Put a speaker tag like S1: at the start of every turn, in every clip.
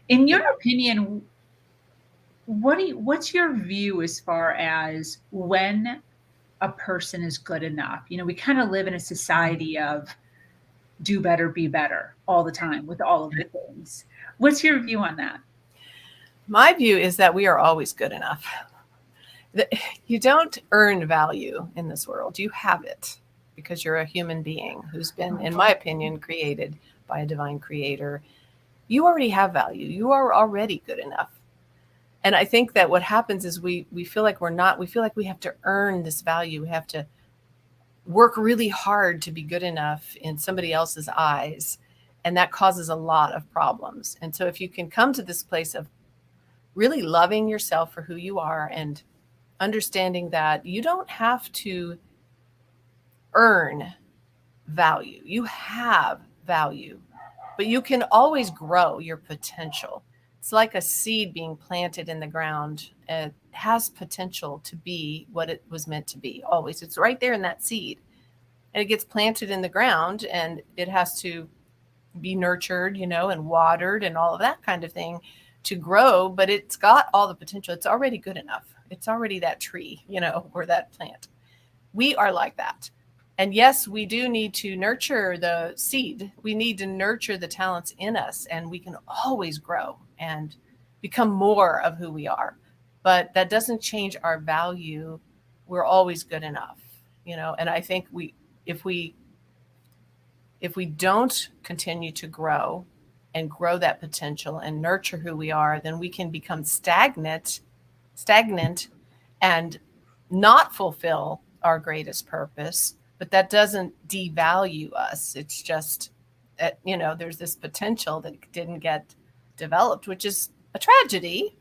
S1: In your opinion, what's your view as far as when a person is good enough? We kind of live in a society of do better, be better all the time with all of the things. What's your view on that?
S2: My view is that we are always good enough. You don't earn value in this world. You have it because you're a human being who's been, in my opinion, created by a divine creator. You already have value. You are already good enough. And I think that what happens is we feel like we feel like we have to earn this value. We have to work really hard to be good enough in somebody else's eyes. And that causes a lot of problems. And so if you can come to this place of really loving yourself for who you are and understanding that you don't have to earn value, you have value, but you can always grow your potential. It's like a seed being planted in the ground. It has potential to be what it was meant to be always. It's right there in that seed. And it gets planted in the ground and it has to be nurtured, and watered and all of that kind of thing to grow, but it's got all the potential. It's already good enough. It's already that tree, or that plant. We are like that. And yes, we do need to nurture the seed. We need to nurture the talents in us, and we can always grow and become more of who we are. But that doesn't change our value. We're always good enough, and I think if we don't continue to grow and grow that potential and nurture who we are, then we can become stagnant and not fulfill our greatest purpose. But that doesn't devalue us. It's just that, there's this potential that didn't get developed, which is a tragedy,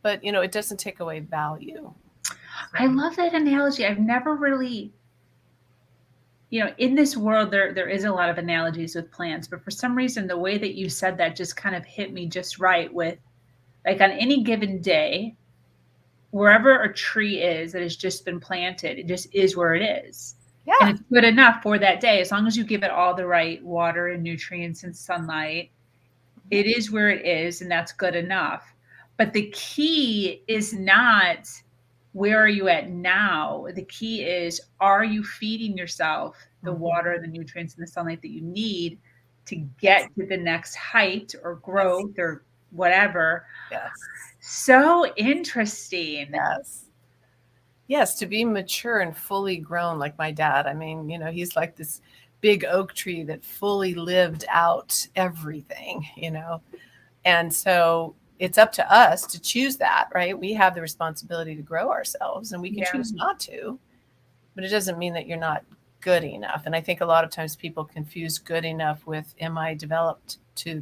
S2: but, it doesn't take away value.
S1: I love that analogy. I've never really, in this world, there is a lot of analogies with plants, but for some reason, the way that you said that just kind of hit me just right with, like, on any given day, wherever a tree is that has just been planted, it just is where it is.
S2: Yeah.
S1: And it's good enough for that day. As long as you give it all the right water and nutrients and sunlight, it is where it is, and that's good enough. But the key is not where are you at now? The key is, are you feeding yourself the water, the nutrients, and the sunlight that you need to get to the next height or growth or whatever?
S2: Yes.
S1: So interesting.
S2: Yes, to be mature and fully grown like my dad. I mean, he's like this big oak tree that fully lived out everything, And so it's up to us to choose that, right? We have the responsibility to grow ourselves, and we can choose not to, but it doesn't mean that you're not good enough. And I think a lot of times people confuse good enough with have I developed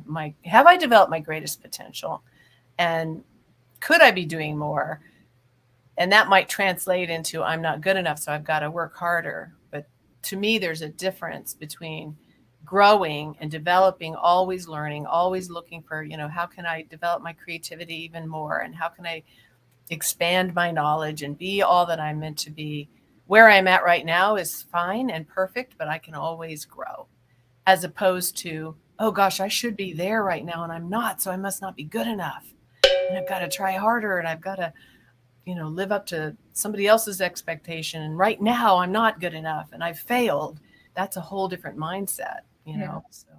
S2: my greatest potential? And could I be doing more? And that might translate into I'm not good enough, so I've got to work harder. But to me, there's a difference between growing and developing, always learning, always looking for, how can I develop my creativity even more? And how can I expand my knowledge and be all that I'm meant to be? Where I'm at right now is fine and perfect, but I can always grow, as opposed to, oh gosh, I should be there right now and I'm not, so I must not be good enough. And I've got to try harder and I've got to, live up to somebody else's expectation. And right now I'm not good enough and I've failed. That's a whole different mindset, So